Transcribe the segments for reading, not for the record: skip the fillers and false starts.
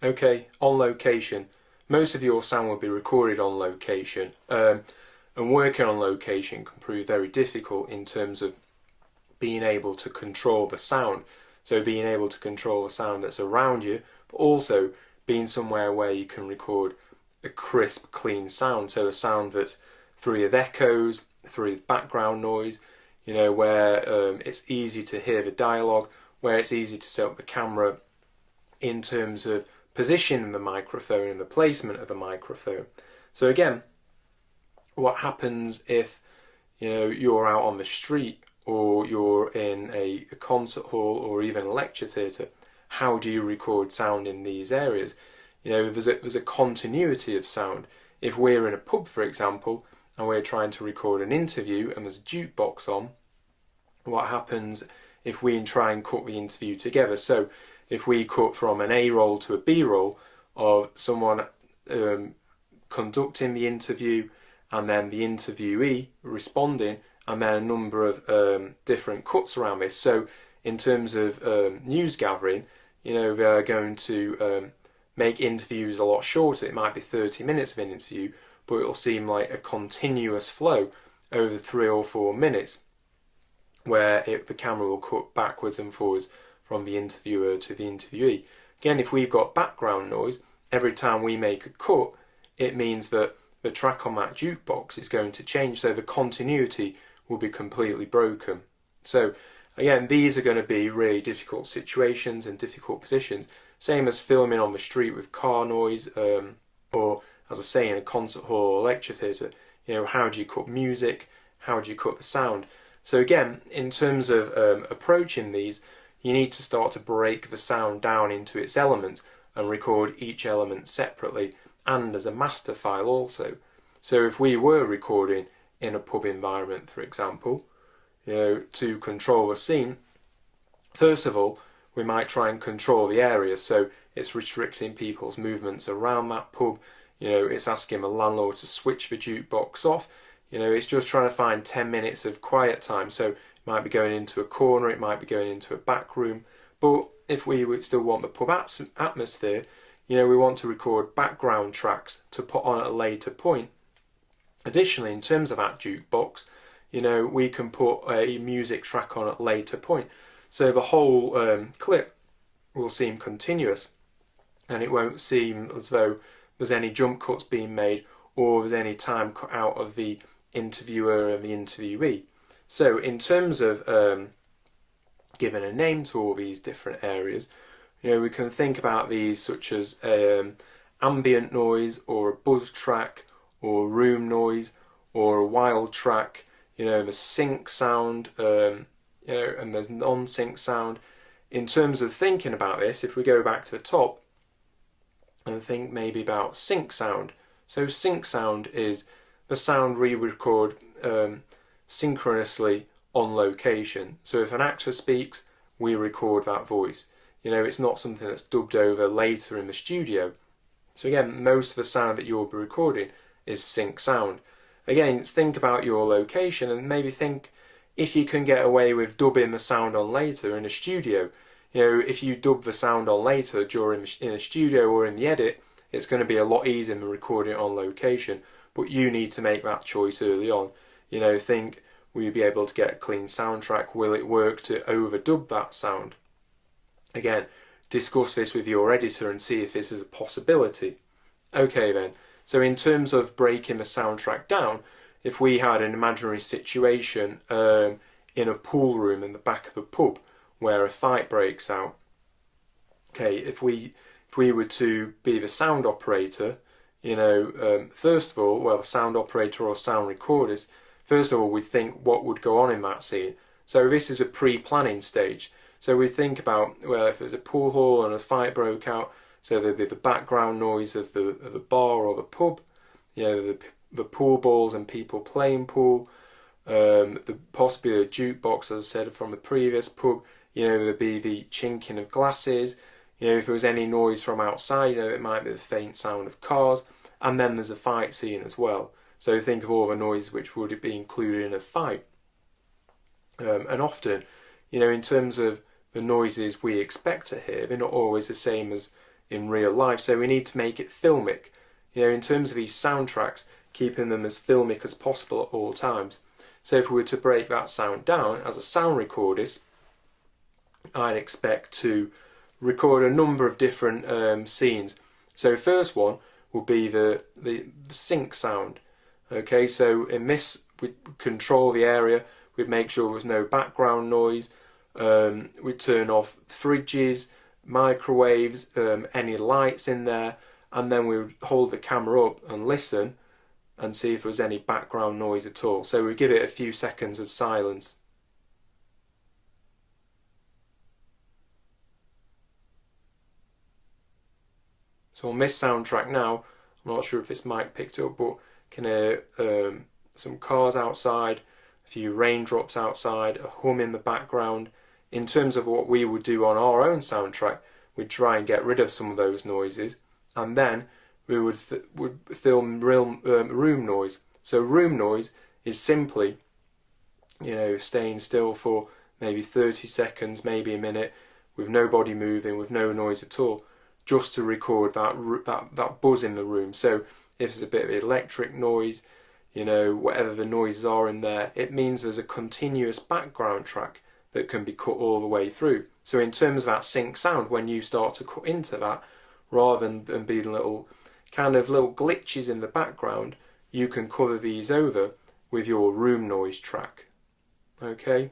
Okay, on location. Most of your sound will be recorded on location, and working on location can prove very difficult in terms of being able to control the sound. So being able to control the sound that's around you, but also being somewhere where you can record a crisp, clean sound. So a sound that's free of echoes, free of background noise, where it's easy to hear the dialogue, where it's easy to set up the camera in terms of positioning the microphone and the placement of the microphone. So again, what happens if you're out on the street or you're in a concert hall or even a lecture theatre? How do you record sound in these areas? There's a continuity of sound. If we're in a pub, for example, and we're trying to record an interview and there's a jukebox on, what happens if we try and cut the interview together? So if we cut from an A roll to a B roll of someone conducting the interview and then the interviewee responding, and then a number of different cuts around this. So in terms of news gathering, they're going to make interviews a lot shorter. It might be 30 minutes of an interview, but it'll seem like a continuous flow over 3 or 4 minutes, where the camera will cut backwards and forwards from the interviewer to the interviewee. Again, if we've got background noise, every time we make a cut, it means that the track on that jukebox is going to change, so the continuity will be completely broken. So again, these are going to be really difficult situations and difficult positions. Same as filming on the street with car noise, or as I say, in a concert hall or lecture theatre. How do you cut music? How do you cut the sound? So again, in terms of approaching these, you need to start to break the sound down into its elements and record each element separately and as a master file also. So if we were recording in a pub environment, for example, to control the scene, first of all, we might try and control the area, so it's restricting people's movements around that pub. It's asking the landlord to switch the jukebox off. It's just trying to find 10 minutes of quiet time. So it might be going into a corner, it might be going into a back room. But if we would still want the pub atmosphere, we want to record background tracks to put on at a later point. Additionally, in terms of that jukebox, we can put a music track on at a later point. So the whole clip will seem continuous, and it won't seem as though there's any jump cuts being made or there's any time cut out of the interviewer and the interviewee. So in terms of giving a name to all these different areas, we can think about these such as ambient noise, or a buzz track, or room noise, or a wild track. The sync sound, and there's non-sync sound. In terms of thinking about this, if we go back to the top and think maybe about sync sound. So sync sound is the sound we record synchronously on location. So if an actor speaks, we record that voice. It's not something that's dubbed over later in the studio. So again, most of the sound that you'll be recording is sync sound. Again, think about your location and maybe think if you can get away with dubbing the sound on later in a studio. If you dub the sound on later in a studio or in the edit, it's going to be a lot easier than recording it on location. But you need to make that choice early on. Think, will you be able to get a clean soundtrack? Will it work to overdub that sound? Again, discuss this with your editor and see if this is a possibility. Okay then, so in terms of breaking the soundtrack down, if we had an imaginary situation in a pool room in the back of a pub where a fight breaks out, okay, if we were to be the sound operator, first of all, the sound operator or sound recorders, first of all, we think what would go on in that scene. So this is a pre-planning stage. So we think about, if there's a pool hall and a fight broke out, so there'd be the background noise of the bar or the pub, the pool balls and people playing pool, possibly a jukebox, as I said from the previous pub, there'd be the chinking of glasses. If there was any noise from outside, it might be the faint sound of cars, and then there's a fight scene as well. So think of all the noise which would be included in a fight. And often, in terms of the noises we expect to hear, they're not always the same as in real life. So we need to make it filmic. You know, in terms of these soundtracks, keeping them as filmic as possible at all times. So if we were to break that sound down, as a sound recordist, I'd expect to record a number of different scenes. So first one will be the sync sound. Okay, so in this we control the area, we'd make sure there's no background noise, we'd turn off fridges, microwaves, any lights in there, and then we would hold the camera up and listen and see if there was any background noise at all. So we give it a few seconds of silence. So on this soundtrack now, I'm not sure if this mic picked up, but can hear some cars outside, a few raindrops outside, a hum in the background. In terms of what we would do on our own soundtrack, we'd try and get rid of some of those noises, and then we would film room noise. So room noise is simply, you know, staying still for maybe 30 seconds, maybe a minute, with nobody moving, with no noise at all, just to record that buzz in the room. So if there's a bit of electric noise, you know, whatever the noises are in there, it means there's a continuous background track that can be cut all the way through. So in terms of that sync sound, when you start to cut into that, rather than being little glitches in the background, you can cover these over with your room noise track. Okay,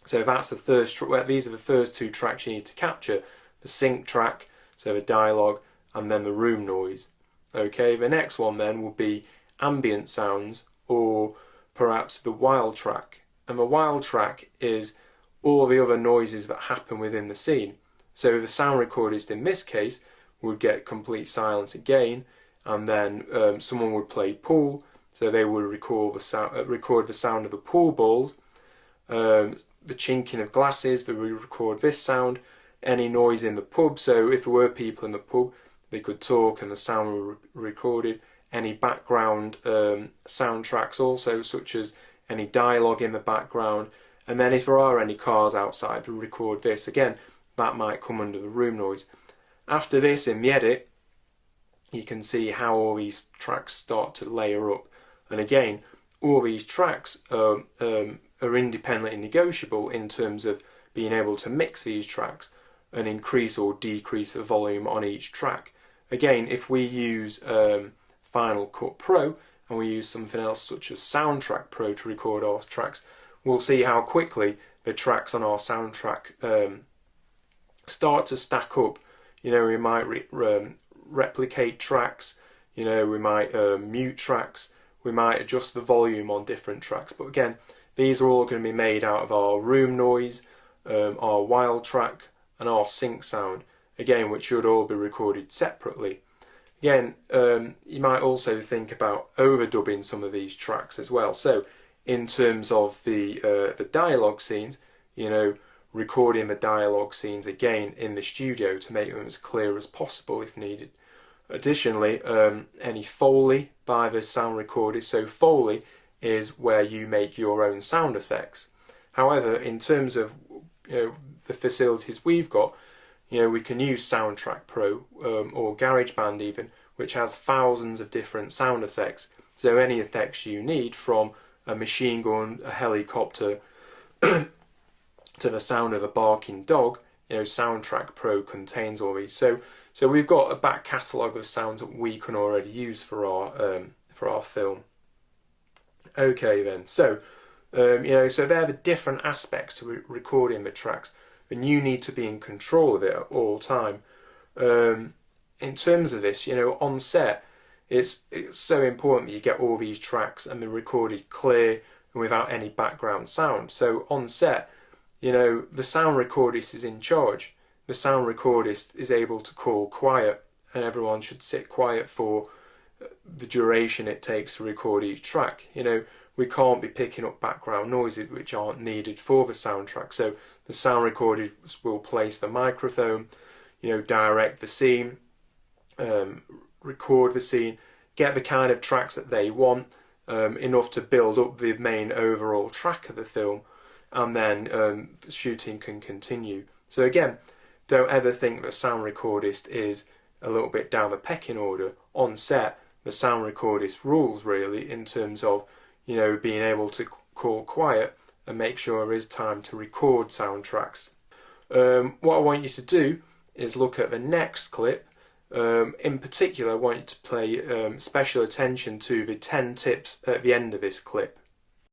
so that's the first. These are the first two tracks you need to capture: the sync track, so the dialogue, and then the room noise. Okay, the next one then will be ambient sounds, or perhaps the wild track. And the wild track is all the other noises that happen within the scene. So the sound recordist in this case would get complete silence again, and then someone would play pool, so they would record the sound of the pool balls, the chinking of glasses, they would record this sound, any noise in the pub, so if there were people in the pub, they could talk and the sound would be recorded, any background soundtracks also, such as any dialogue in the background, and then if there are any cars outside, we record this again, that might come under the room noise. After this, in the edit, you can see how all these tracks start to layer up, and again, all these tracks are independently negotiable in terms of being able to mix these tracks and increase or decrease the volume on each track. Again, if we use Final Cut Pro and we use something else such as Soundtrack Pro to record our tracks, we'll see how quickly the tracks on our soundtrack start to stack up. You know, we might replicate tracks, you know, we might mute tracks, we might adjust the volume on different tracks. But again, these are all going to be made out of our room noise, our wild track, and our sync sound, again, which should all be recorded separately. Again, you might also think about overdubbing some of these tracks as well. So in terms of the dialogue scenes, you know, recording the dialogue scenes again in the studio to make them as clear as possible if needed. Additionally, any Foley by the sound recordist. So Foley is where you make your own sound effects. However, in terms of, you know, the facilities we've got, you know, we can use Soundtrack Pro or GarageBand even, which has thousands of different sound effects. So any effects you need, from a machine gun, a helicopter, to the sound of a barking dog, you know, Soundtrack Pro contains all these. So we've got a back catalogue of sounds that we can already use for our film. Okay then, so you know, so they're the different aspects to recording the tracks, and you need to be in control of it at all time. In terms of this, you know, on set, it's so important that you get all these tracks and they're recorded clear and without any background sound. So on set, you know, the sound recordist is in charge. The sound recordist is able to call quiet, and everyone should sit quiet for the duration it takes to record each track. You know, we can't be picking up background noises which aren't needed for the soundtrack. So the sound recordist will place the microphone, you know, direct the scene, record the scene, get the kind of tracks that they want, enough to build up the main overall track of the film, and then shooting can continue. So again, don't ever think that sound recordist is a little bit down the pecking order. On set, the sound recordist rules really in terms of, you know, being able to call quiet and make sure there is time to record soundtracks. What I want you to do is look at the next clip. In particular, I want you to pay special attention to the 10 tips at the end of this clip.